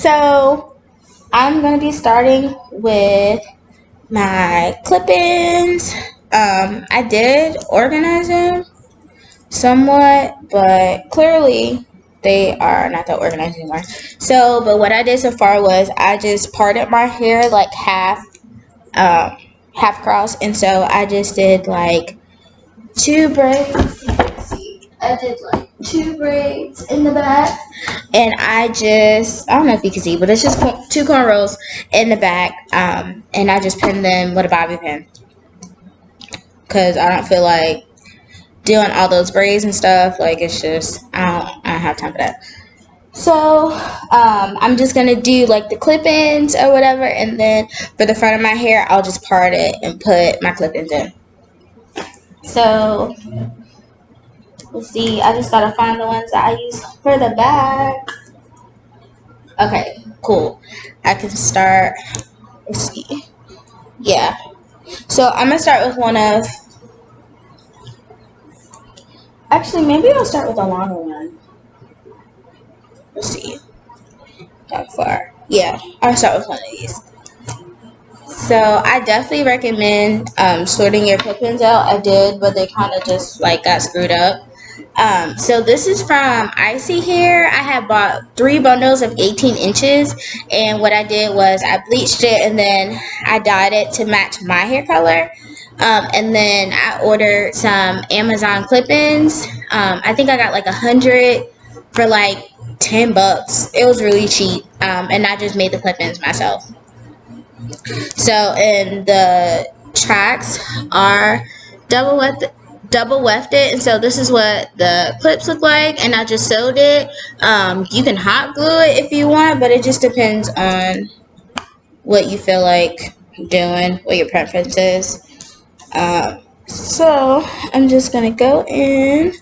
So I'm gonna be starting with my clip-ins. I did organize them somewhat, but clearly they are not that organized anymore. So, but what I did so far was I just parted my hair like um, half cross, and so I just did like two braids. Let's see, I did like two braids in the back, and I don't know if you can see, but it's just two cornrows in the back, and I just pinned them with a bobby pin because I don't feel like doing all those braids and stuff. Like, it's just I don't have time for that. So I'm just gonna do like the clip-ins or whatever, and then for the front of my hair I'll just part it and put my clip-ins in. So let's see, I just gotta find the ones that I use for the back. Okay, cool. I can start. Let's see. Yeah. So I'm gonna start with one of. Actually, maybe I'll start with a longer one. Let's see. How far? Yeah, I'll start with one of these. So I definitely recommend sorting your clip-ins out. I did, but they kind of just like got screwed up. So this is from Isee Hair. I had bought 3 bundles of 18 inches, and what I did was I bleached it and then I dyed it to match my hair color. And then I ordered some Amazon clip-ins. I think I got like 100 for like $10. It was really cheap, and I just made the clip-ins myself. So, and the tracks are double wefted, and so this is what the clips look like, and I just sewed it. You can hot glue it if you want, but it just depends on what you feel like doing, what your preference is. So I'm just gonna go in,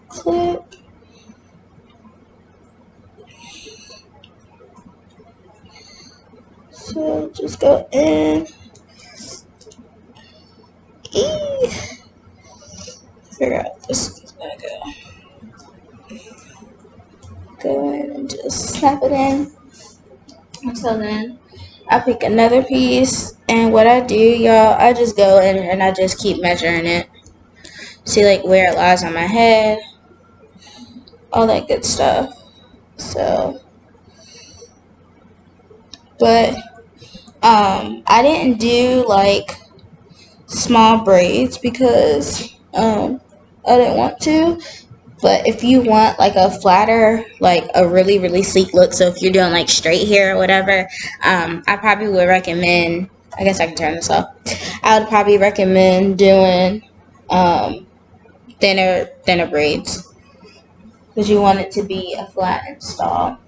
clip, so just go in, figure out this is gonna go in and just snap it in. So then I pick another piece, and what I do, y'all, I just go in and I just keep measuring it. See like where it lies on my head, all that good stuff. So, but I didn't do like small braids because I didn't want to. But if you want like a flatter, like a really, really sleek look, so if you're doing like straight hair or whatever, I probably would recommend, I guess I can turn this off. I would probably recommend doing thinner braids because you want it to be a flat install.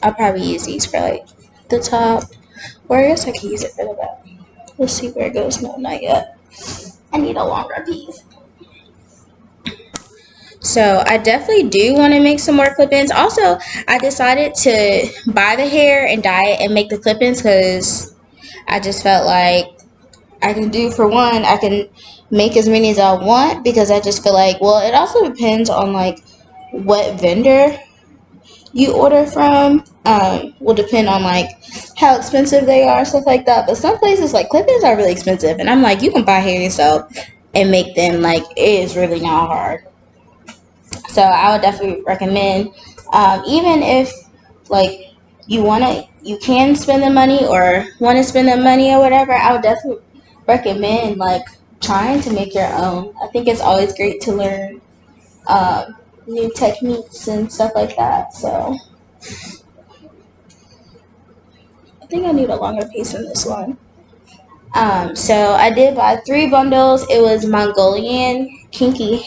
I'll probably use these for like the top, or I guess I can use it for the back. Let's see where it goes. No, not yet. I need a longer piece. So I definitely do want to make some more clip-ins. Also, I decided to buy the hair and dye it and make the clip-ins because I just felt like I can do, for one, I can make as many as I want, because I just feel like, well, it also depends on like what vendor you order from. Will depend on like how expensive they are, stuff like that. But some places like clip-ins are really expensive, and I'm like, you can buy hair yourself and make them. Like, it is really not hard. So I would definitely recommend, even if like you can spend the money or want to spend the money or whatever, I would definitely recommend like trying to make your own. I think it's always great to learn new techniques and stuff like that. So I think I need a longer piece in this one. So I did buy 3 bundles. It was Mongolian kinky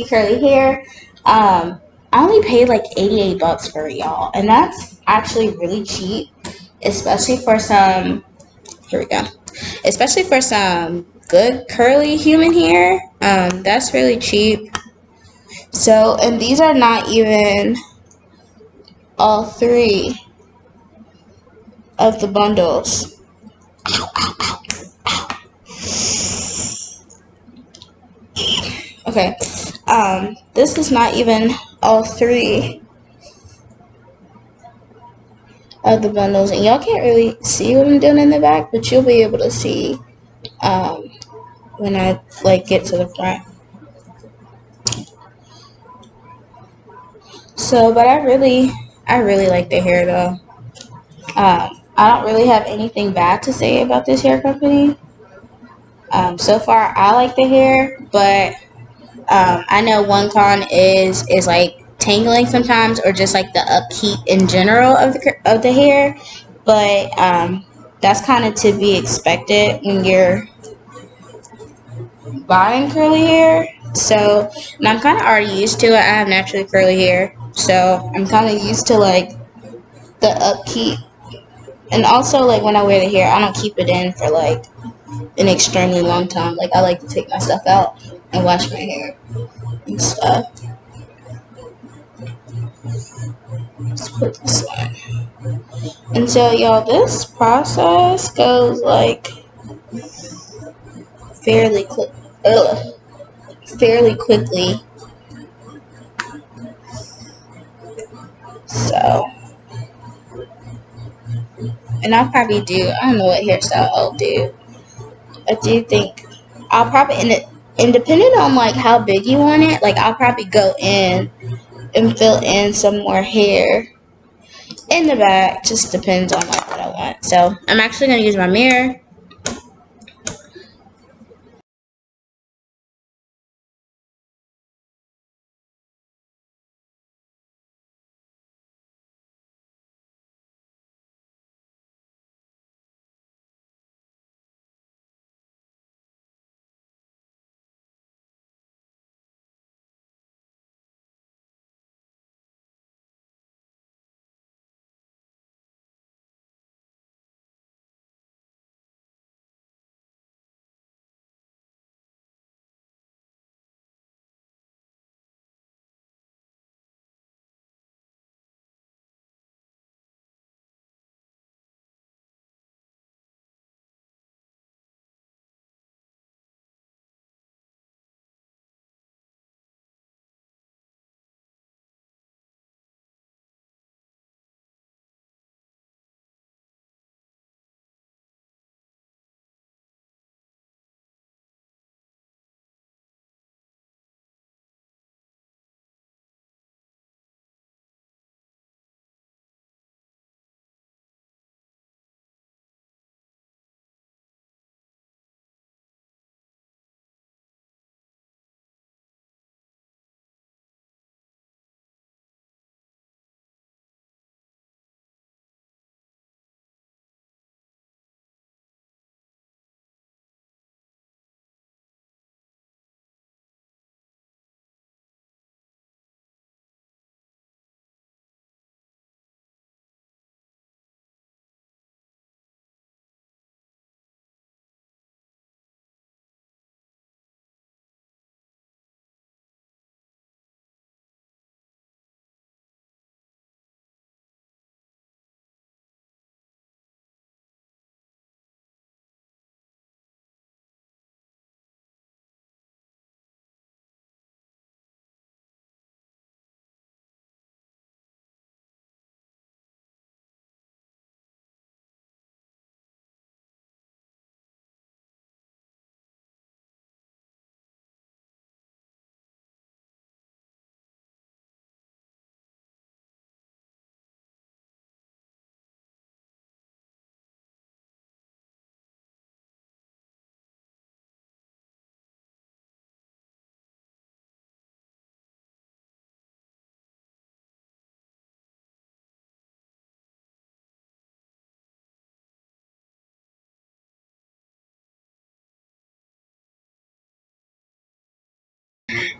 curly hair. I only paid like $88 for it, y'all, and that's actually really cheap, especially for some. Here we go. Especially for some good curly human hair. That's really cheap. So, and these are not even all 3 of the bundles. Okay, This is not even all three of the bundles, and y'all can't really see what I'm doing in the back, but you'll be able to see um, when I like get to the front. So, but I really like the hair though. I don't really have anything bad to say about this hair company. So far, I like the hair, but I know one con is like tangling sometimes, or just like the upkeep in general of the hair. But that's kind of to be expected when you're buying curly hair. So, and I'm kind of already used to it. I have naturally curly hair, so I'm kind of used to like the upkeep. And also, like when I wear the hair, I don't keep it in for like an extremely long time. Like I like to take my stuff out and wash my hair and stuff. Let's put this one. And so, y'all, this process goes like fairly quick, fairly quickly. So, and I'll probably do. I don't know what hairstyle I'll do. I do think I'll probably and depending on like how big you want it, like I'll probably go in and fill in some more hair in the back. Just depends on like what I want. So I'm actually gonna use my mirror.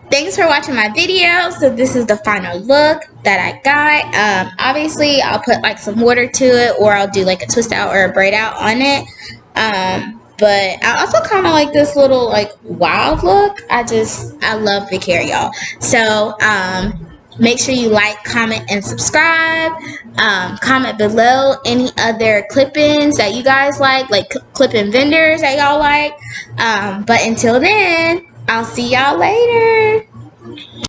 Thanks for watching my video. So this is the final look that I got. Obviously I'll put like some water to it, or I'll do like a twist out or a braid out on it. But I also kind of like this little like wild look. I love big hair, y'all. So make sure you like, comment, and subscribe. Comment below any other clip-ins that you guys like clip-in vendors that y'all like. But until then, I'll see y'all later.